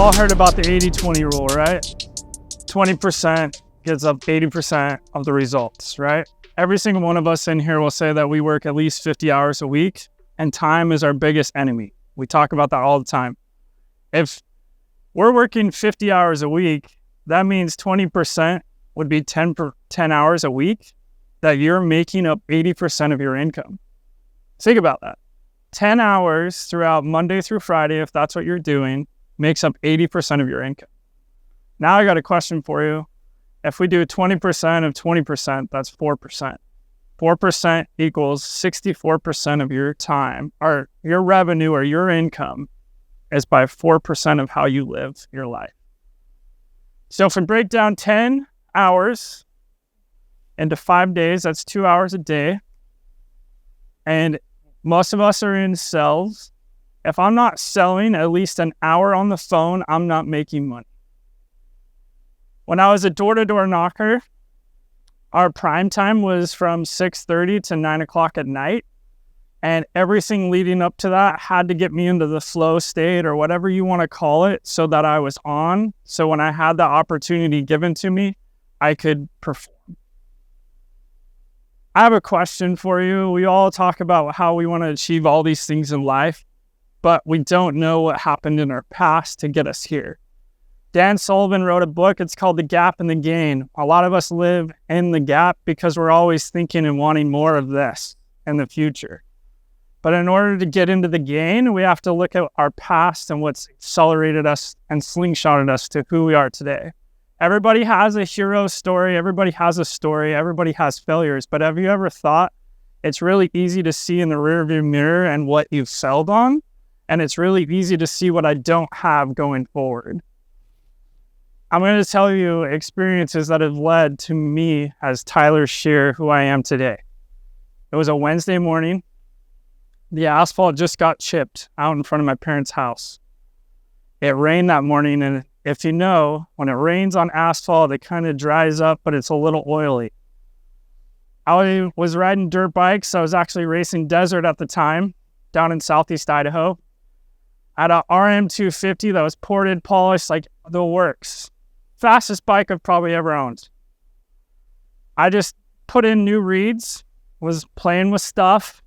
all heard about the 80-20 rule, right? 20% gives up 80% of the results, right? Every single one of us in here will say that we work at least 50 hours a week, and time is our biggest enemy. We talk about that all the time. If we're working 50 hours a week, that means 20% would be 10 hours a week that you're making up 80% of your income. Think about that. 10 hours throughout Monday through Friday, if that's what you're doing, makes up 80% of your income. Now I got a question for you. If we do 20% of 20%, that's 4%. 4% equals 64% of your time, or your revenue or your income is by 4% of how you live your life. So if we break down 10 hours into 5 days, that's 2 hours a day. And most of us are in sales. If I'm not selling at least an hour on the phone, I'm not making money. When I was a door-to-door knocker, our prime time was from 6:30 to 9 o'clock at night. And everything leading up to that had to get me into the flow state or whatever you want to call it so that I was on. So when I had the opportunity given to me, I could perform. I have a question for you. We all talk about how we want to achieve all these things in life, but we don't know what happened in our past to get us here. Dan Sullivan wrote a book. It's called The Gap and the Gain. A lot of us live in the gap because we're always thinking and wanting more of this in the future. But in order to get into the gain, we have to look at our past and what's accelerated us and slingshotted us to who we are today. Everybody has a hero story. Everybody has a story. Everybody has failures. But have you ever thought it's really easy to see in the rearview mirror and what you've failed on? And it's really easy to see what I don't have going forward. I'm going to tell you experiences that have led to me as Tyler Shear, who I am today. It was a Wednesday morning. The asphalt just got chipped out in front of my parents' house. It rained that morning, and if you know, when it rains on asphalt, it kind of dries up, but it's a little oily. I was riding dirt bikes. I was actually racing desert at the time, down in southeast Idaho. I had a RM250 that was ported, polished, like the works. Fastest bike I've probably ever owned. I just put in new reeds, was playing with stuff.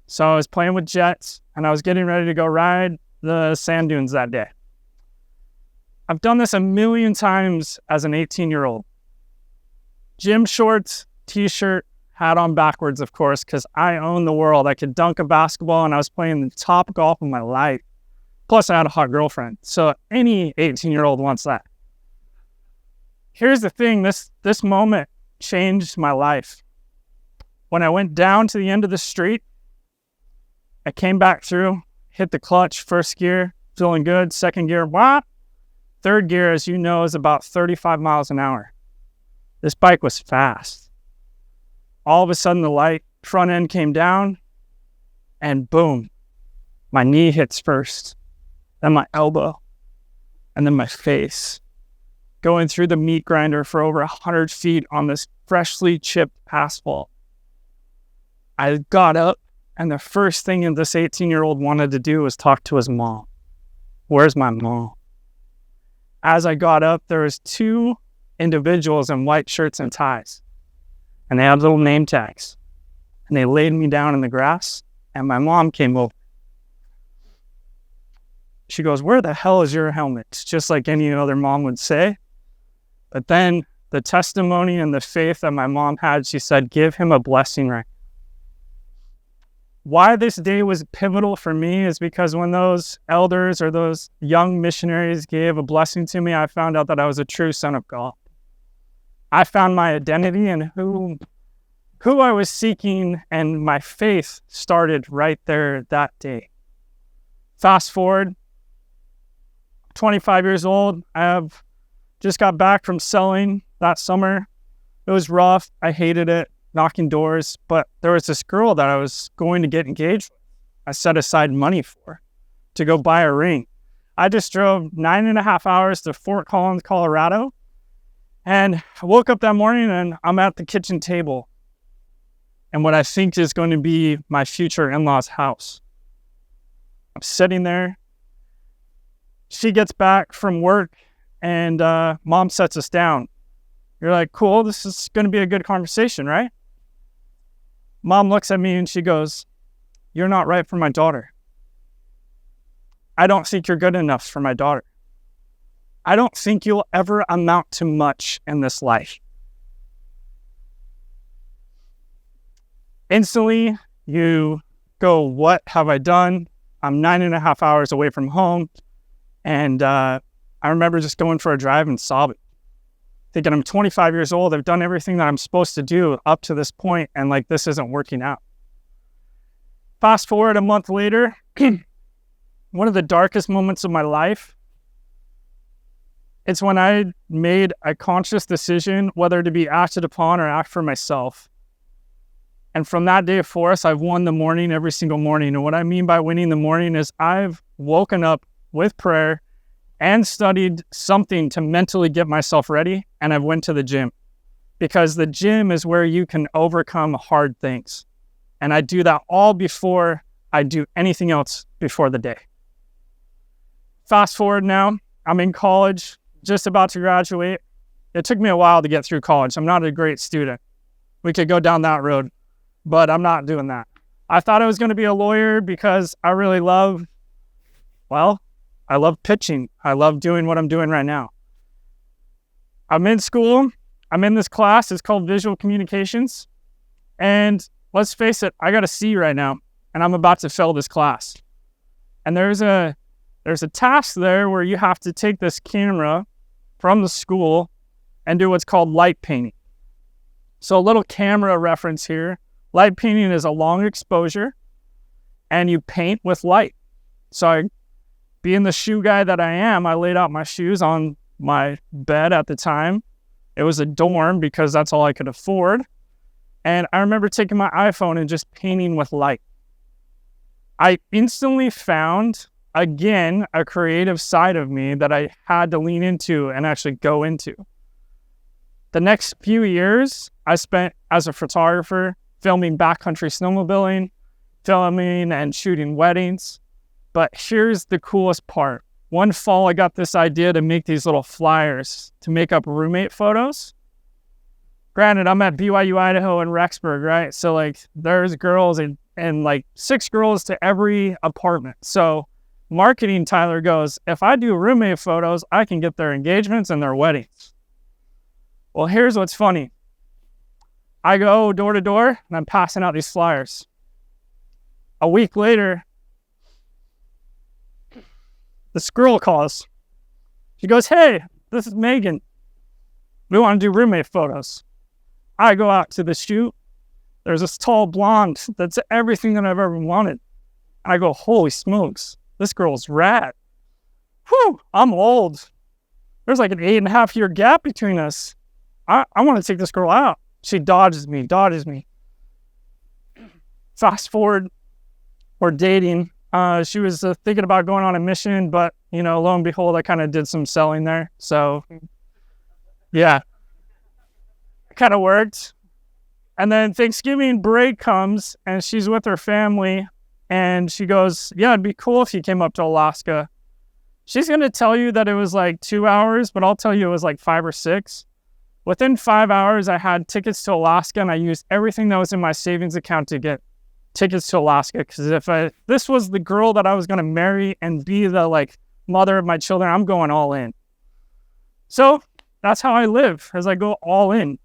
So I was playing with jets, and I was getting ready to go ride the sand dunes that day. I've done this a million times as an 18-year-old. Gym shorts, t-shirt, hat on backwards, of course, because I own the world. I could dunk a basketball, and I was playing the top golf of my life. Plus, I had a hot girlfriend. So any 18-year-old wants that. Here's the thing. This moment changed my life. When I went down to the end of the street, I came back through, hit the clutch, first gear, feeling good. Second gear, what? Third gear, as you know, is about 35 miles an hour. This bike was fast. All of a sudden, the light front end came down, and boom, my knee hits first, then my elbow, and then my face. Going through the meat grinder for over 100 feet on this freshly chipped asphalt. I got up, and the first thing that this 18-year-old wanted to do was talk to his mom. Where's my mom? As I got up, there was two individuals in white shirts and ties. And they had little name tags. And they laid me down in the grass, and my mom came over. She goes, "Where the hell is your helmet?" Just like any other mom would say. But then the testimony and the faith that my mom had, she said, "Give him a blessing right." Why this day was pivotal for me is because when those elders or those young missionaries gave a blessing to me, I found out that I was a true son of God. I found my identity and who I was seeking, and my faith started right there that day. Fast forward, 25 years old. I have just got back from selling that summer. It was rough. I hated it. Knocking doors, but there was this girl that I was going to get engaged with. I set aside money for to go buy a ring. I just drove 9.5 hours to Fort Collins, Colorado, and I woke up that morning and I'm at the kitchen table and what I think is going to be my future in-laws' house. I'm sitting there. she gets back from work and mom sets us down. You're like, cool, this is going to be a good conversation, right? Mom looks at me and she goes, you're not right for my daughter. I don't think you're good enough for my daughter. I don't think you'll ever amount to much in this life. Instantly, you go, what have I done? I'm 9.5 hours away from home. And I remember just going for a drive and sobbing, thinking I'm 25 years old. I've done everything that I'm supposed to do up to this point, and like, this isn't working out. Fast forward a month later, one of the darkest moments of my life, it's when I made a conscious decision whether to be acted upon or act for myself. And from that day forth, I've won the morning every single morning. And what I mean by winning the morning is I've woken up with prayer and studied something to mentally get myself ready. And I've went to the gym, because the gym is where you can overcome hard things. And I do that all before I do anything else before the day. Fast forward now, I'm in college, just about to graduate. It took me a while to get through college. I'm not a great student. We could go down that road, but I'm not doing that. I thought I was going to be a lawyer because I really love pitching. I love doing what I'm doing right now. I'm in school. I'm in this class. It's called Visual Communications. And let's face it, I got a C right now, and I'm about to fail this class. And there's a task there where you have to take this camera from the school and do what's called light painting. So a little camera reference here. Light painting is a long exposure, and you paint with light. So being the shoe guy that I am, I laid out my shoes on my bed at the time. It was a dorm because that's all I could afford. And I remember taking my iPhone and just painting with light. I instantly found, again, a creative side of me that I had to lean into and actually go into. The next few years I spent as a photographer filming backcountry snowmobiling, filming and shooting weddings. But here's the coolest part. One fall, I got this idea to make these little flyers to make up roommate photos. Granted, I'm at BYU, Idaho in Rexburg, right? So like there's girls and like 6 girls to every apartment. So marketing Tyler goes, if I do roommate photos, I can get their engagements and their weddings. Well, here's what's funny. I go door to door and I'm passing out these flyers. A week later, this girl calls. She goes, hey, this is Megan. We want to do roommate photos. I go out to the shoot. There's this tall blonde that's everything that I've ever wanted. I go, holy smokes, this girl's rad. Whew, I'm old. There's like an 8.5 year gap between us. I want to take this girl out. She dodges me. Fast forward, we're dating. She was thinking about going on a mission, but, lo and behold, I kind of did some selling there. So, yeah, it kind of worked. And then Thanksgiving break comes, and she's with her family, and she goes, yeah, it'd be cool if you came up to Alaska. She's going to tell you that it was like 2 hours, but I'll tell you it was like 5 or 6. Within 5 hours, I had tickets to Alaska, and I used everything that was in my savings account to get tickets to Alaska, because if this was the girl that I was going to marry and be the mother of my children, I'm going all in. So that's how I live, as I go all in.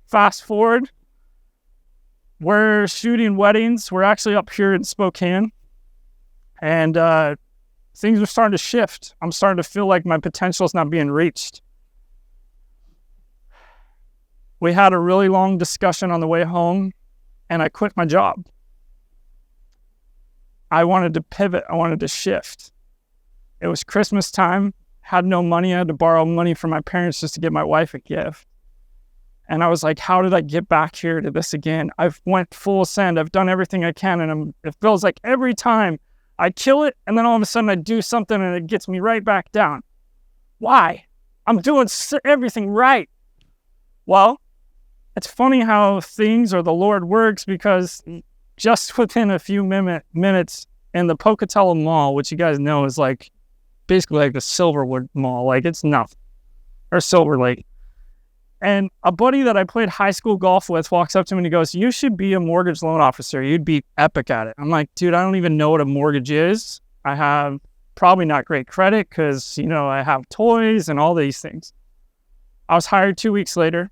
Fast forward, we're shooting weddings. We're actually up here in Spokane, and things are starting to shift. I'm starting to feel like my potential is not being reached. We had a really long discussion on the way home, and I quit my job. I wanted to pivot. I wanted to shift. It was Christmas time, had no money. I had to borrow money from my parents just to get my wife a gift. And I was like, how did I get back here to this again? I've went full send. I've done everything I can. And it feels like every time I kill it, and then all of a sudden I do something and it gets me right back down. Why? I'm doing everything right. Well, it's funny how things or the Lord works, because just within a few minutes in the Pocatello Mall, which you guys know is like basically like the Silverwood Mall. Like, it's nothing. Or Silver Lake. And a buddy that I played high school golf with walks up to me and he goes, "You should be a mortgage loan officer. You'd be epic at it." I'm like, "Dude, I don't even know what a mortgage is. I have probably not great credit because, I have toys and all these things." I was hired 2 weeks later.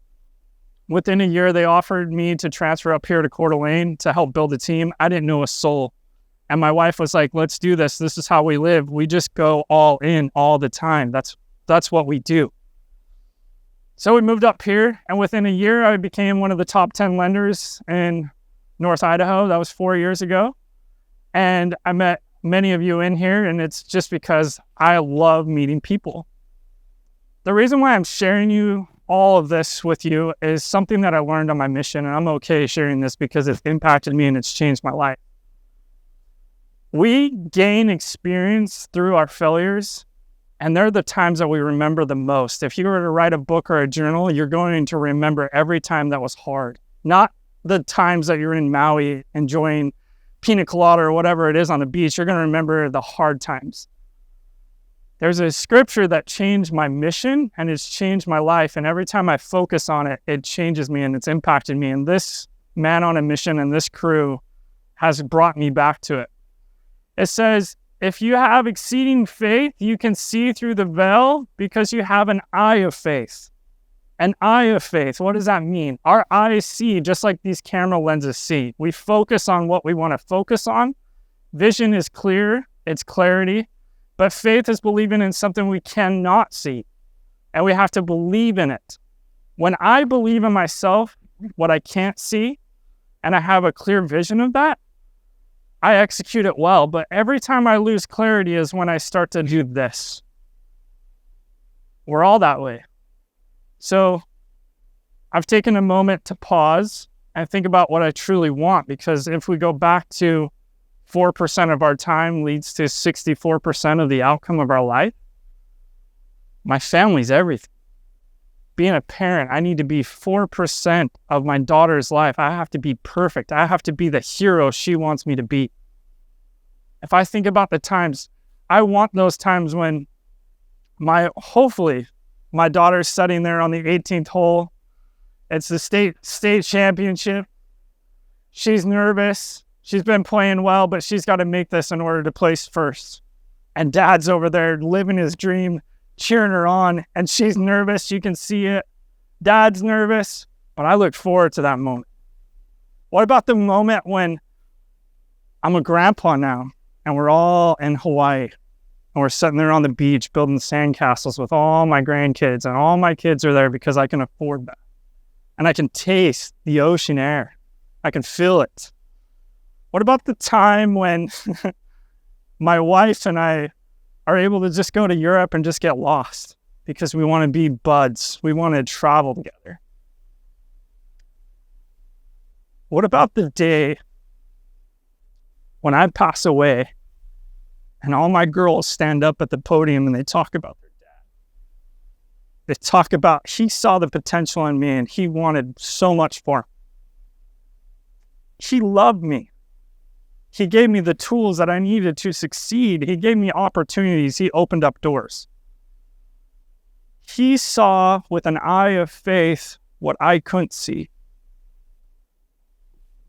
Within a year, they offered me to transfer up here to Coeur d'Alene to help build a team. I didn't know a soul. And my wife was like, "Let's do this. This is how we live. We just go all in all the time. That's what we do." So we moved up here, and within a year, I became one of the top 10 lenders in North Idaho. That was 4 years ago. And I met many of you in here, and it's just because I love meeting people. The reason why I'm sharing you all of this with you is something that I learned on my mission, and I'm okay sharing this because it's impacted me and it's changed my life. We gain experience through our failures, and they're the times that we remember the most. If you were to write a book or a journal, you're going to remember every time that was hard, not the times that you're in Maui enjoying pina colada or whatever it is on the beach. You're going to remember the hard times. There's a scripture that changed my mission and it's changed my life. And every time I focus on it, it changes me and it's impacted me. And this man on a mission and this crew has brought me back to it. It says, "If you have exceeding faith, you can see through the veil because you have an eye of faith." An eye of faith. What does that mean? Our eyes see just like these camera lenses see. We focus on what we want to focus on. Vision is clear. It's clarity. But faith is believing in something we cannot see. And we have to believe in it. When I believe in myself, what I can't see, and I have a clear vision of that, I execute it well. But every time I lose clarity is when I start to do this. We're all that way. So I've taken a moment to pause and think about what I truly want, because if we go back to 4% of our time leads to 64% of the outcome of our life, my family's everything. Being a parent, I need to be 4% of my daughter's life. I have to be perfect. I have to be the hero she wants me to be. If I think about the times, I want those times when hopefully my daughter's sitting there on the 18th hole. It's the state championship. She's nervous. She's been playing well, but she's got to make this in order to place first. And dad's over there living his dream, cheering her on, and she's nervous. You can see it. Dad's nervous, but I look forward to that moment. What about the moment when I'm a grandpa now and we're all in Hawaii and we're sitting there on the beach building sandcastles with all my grandkids and all my kids are there because I can afford that. And I can taste the ocean air. I can feel it. What about the time when my wife and I are able to just go to Europe and just get lost because we want to be buds. We want to travel together. What about the day when I pass away and all my girls stand up at the podium and they talk about their dad? They talk about, he saw the potential in me and he wanted so much for me. He loved me. He gave me the tools that I needed to succeed. He gave me opportunities. He opened up doors. He saw with an eye of faith what I couldn't see.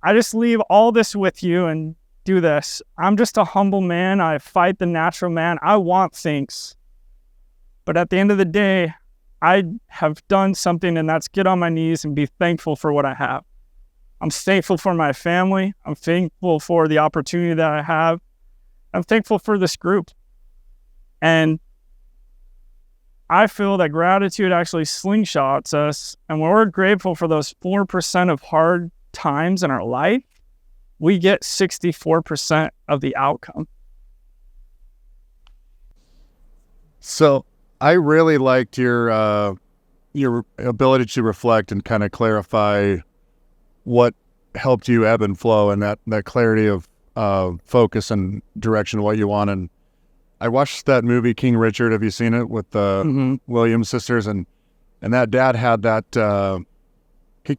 I just leave all this with you and do this. I'm just a humble man. I fight the natural man. I want things. But at the end of the day, I have done something, and that's get on my knees and be thankful for what I have. I'm thankful for my family. I'm thankful for the opportunity that I have. I'm thankful for this group. And I feel that gratitude actually slingshots us. And when we're grateful for those 4% of hard times in our life, we get 64% of the outcome. So I really liked your ability to reflect and kind of clarify what helped you ebb and flow, and that clarity of focus and direction of what you want. And I watched that movie King Richard. Have you seen it with the Williams sisters? And that dad had that.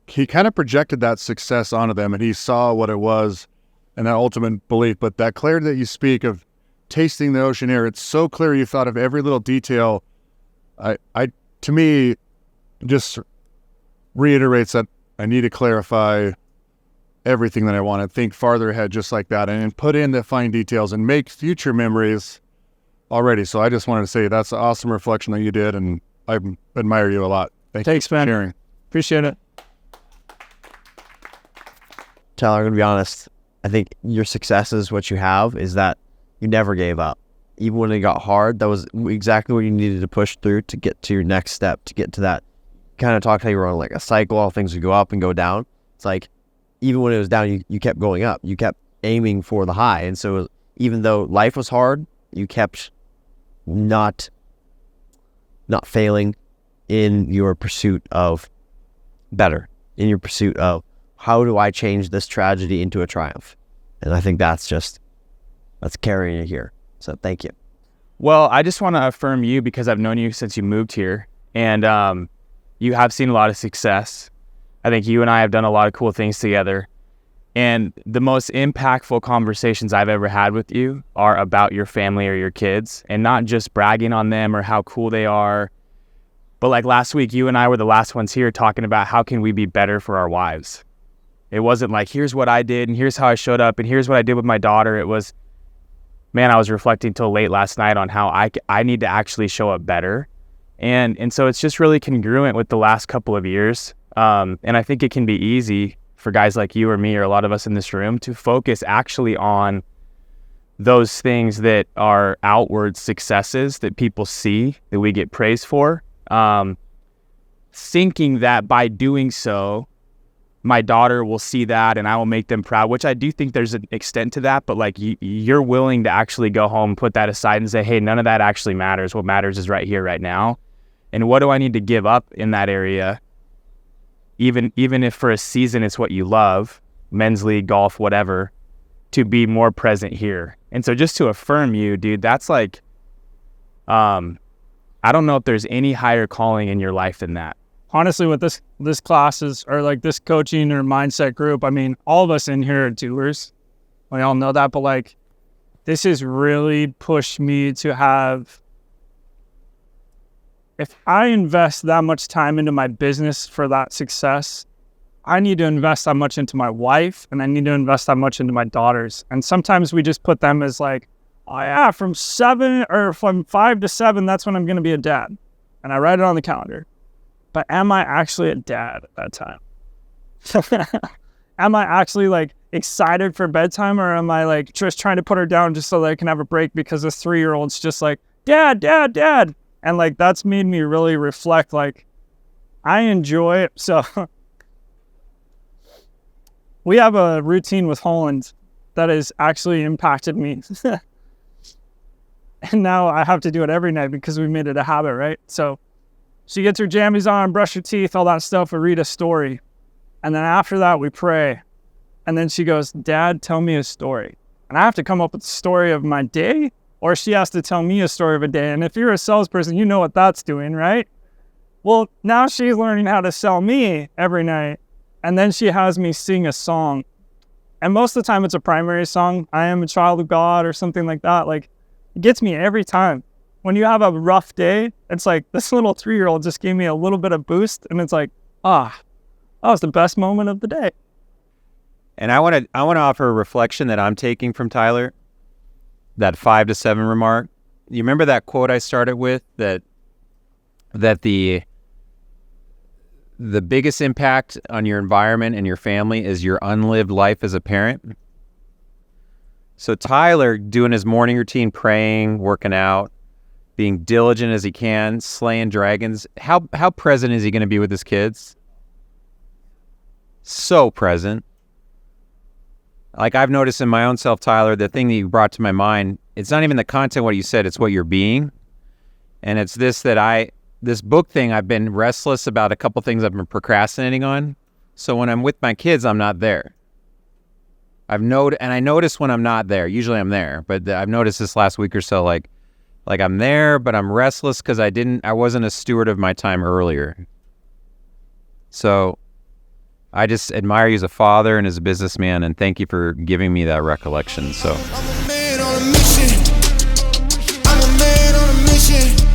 He kind of projected that success onto them, and he saw what it was and that ultimate belief. But that clarity that you speak of tasting the ocean air. It's so clear you thought of every little detail. To me, just reiterates that I need to clarify everything that I want to think farther ahead, just like that, and put in the fine details and make future memories already. So I just wanted to say that's an awesome reflection that you did, and I admire you a lot. Thanks, man. Sharing. Appreciate it. Tyler, I'm going to be honest. I think your success is what you have is that you never gave up. Even when it got hard, that was exactly what you needed to push through to get to your next step, to get to that. Kind of talk how you were on like a cycle, all things would go up and go down. It's like, even when it was down, you kept going up. You kept aiming for the high. And so even though life was hard, you kept not failing in your pursuit of better, in your pursuit of how do I change this tragedy into a triumph? And I think that's carrying you here. So thank you. Well, I just want to affirm you because I've known you since you moved here, and you have seen a lot of success. I think you and I have done a lot of cool things together. And the most impactful conversations I've ever had with you are about your family or your kids, and not just bragging on them or how cool they are. But like last week, you and I were the last ones here talking about how can we be better for our wives. It wasn't like, here's what I did and here's how I showed up and here's what I did with my daughter. It was, man, I was reflecting till late last night on how I need to actually show up better. And so it's just really congruent with the last couple of years. And I think it can be easy for guys like you or me or a lot of us in this room to focus actually on those things that are outward successes that people see, that we get praised for, thinking that by doing so, my daughter will see that and I will make them proud, which I do think there's an extent to that, but like you're willing to actually go home, put that aside and say, hey, none of that actually matters. What matters is right here, right now. And what do I need to give up in that area? Even if for a season it's what you love, men's league, golf, whatever, to be more present here. And so just to affirm you, dude, that's like, I don't know if there's any higher calling in your life than that. Honestly, with this classes or like this coaching or mindset group, I mean, all of us in here are doers. We all know that, but like this has really pushed me to have, if I invest that much time into my business for that success, I need to invest that much into my wife and I need to invest that much into my daughters. And sometimes we just put them as like, oh yeah, from 5 to 7, that's when I'm going to be a dad. And I write it on the calendar. But am I actually a dad at that time? Am I actually like excited for bedtime, or am I like just trying to put her down just so that I can have a break because this 3-year-old's just like, dad, dad, dad. And like, that's made me really reflect, like, I enjoy it. So we have a routine with Holland that has actually impacted me. And now I have to do it every night because we made it a habit, right? So she gets her jammies on, brush her teeth, all that stuff. We read a story. And then after that, we pray. And then she goes, Dad, tell me a story. And I have to come up with a story of my day, or she has to tell me a story of a day. And if you're a salesperson, you know what that's doing, right? Well, now she's learning how to sell me every night. And then she has me sing a song. And most of the time it's a primary song. I am a child of God or something like that. Like, it gets me every time. When you have a rough day, it's like this little 3-year-old just gave me a little bit of boost. And it's like, that was the best moment of the day. And I want to offer a reflection that I'm taking from Tyler, that 5 to 7 remark. You remember that quote I started with, that the biggest impact on your environment and your family is your unlived life as a parent? So Tyler doing his morning routine, praying, working out, being diligent as he can, slaying dragons. How present is he going to be with his kids? So present. Like I've noticed in my own self, Tyler, the thing that you brought to my mind, it's not even the content, what you said, it's what you're being. And it's this book thing, I've been restless about a couple things I've been procrastinating on. So when I'm with my kids, I'm not there. And I notice when I'm not there, usually I'm there, but I've noticed this last week or so, like I'm there, but I'm restless because I wasn't a steward of my time earlier. So I just admire you as a father and as a businessman, and thank you for giving me that recollection. So. I'm a man on a mission. shit.